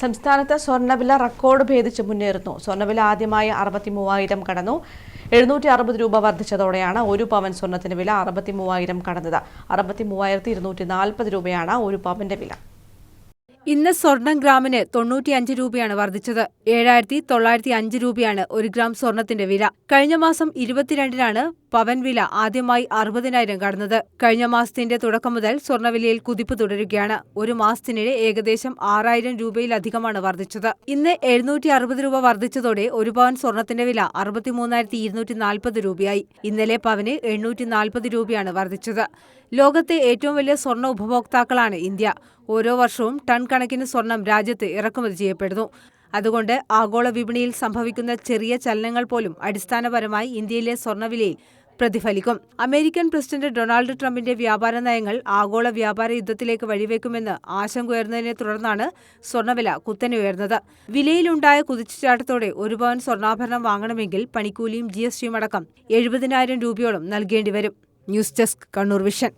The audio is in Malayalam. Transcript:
സംസ്ഥാനത്ത് സ്വർണ്ണവില റെക്കോർഡ് ഭേദിച്ച് മുന്നേറുന്നു. സ്വർണ്ണവില ആദ്യമായി 63,000 കടന്നു. 760 രൂപ വർദ്ധിച്ചതോടെയാണ് ഒരു പവൻ സ്വർണ്ണത്തിന് വില 63,000 കടന്നത്. 63,240 രൂപയാണ് ഒരു പവന്റെ വില. ഇന്ന് സ്വർണം ഗ്രാമിന് 95 രൂപയാണ് വർദ്ധിച്ചത്. 7,905 രൂപയാണ് ഒരു ഗ്രാം സ്വർണത്തിന്റെ വില. കഴിഞ്ഞ മാസം 22-നാണ് പവൻ വില ആദ്യമായി 60,000 കടന്നത്. കഴിഞ്ഞ മാസത്തിന്റെ തുടക്കം മുതൽ സ്വർണ്ണവിലയിൽ കുതിപ്പ് തുടരുകയാണ്. ഒരു മാസത്തിനിടെ ഏകദേശം 6,000 രൂപയിലധികമാണ് വർദ്ധിച്ചത്. ഇന്ന് 760 രൂപ വർദ്ധിച്ചതോടെ ഒരു പവൻ സ്വർണത്തിന്റെ വില 63,240 രൂപയായി. ഇന്നലെ പവന് 840 രൂപയാണ് വർദ്ധിച്ചത്. ലോകത്തെ ഏറ്റവും വലിയ സ്വർണ്ണ ഉപഭോക്താക്കളാണ് ഇന്ത്യ. ഓരോ വർഷവും ടൺ കണക്കിന് സ്വർണം രാജ്യത്ത് ഇറക്കുമതി ചെയ്യപ്പെടുന്നു. അതുകൊണ്ട് ആഗോള വിപണിയിൽ സംഭവിക്കുന്ന ചെറിയ ചലനങ്ങൾ പോലും അടിസ്ഥാനപരമായി ഇന്ത്യയിലെ സ്വർണ്ണവിലയിൽ പ്രതിഫലിക്കും. അമേരിക്കൻ പ്രസിഡന്റ് ഡൊണാൾഡ് ട്രംപിന്റെ വ്യാപാര നയങ്ങൾ ആഗോള വ്യാപാര യുദ്ധത്തിലേക്ക് വഴിവെക്കുമെന്ന് ആശങ്ക തുടർന്നാണ് സ്വർണ്ണവില കുത്തനെ ഉയർന്നത്. വിലയിലുണ്ടായ കുതിച്ചുചാട്ടത്തോടെ ഒരു പവൻ സ്വർണ്ണാഭരണം വാങ്ങണമെങ്കിൽ പണിക്കൂലിയും GSTയും അടക്കം 70,000 രൂപയോളം നൽകേണ്ടിവരും. News desk, Kannur vision.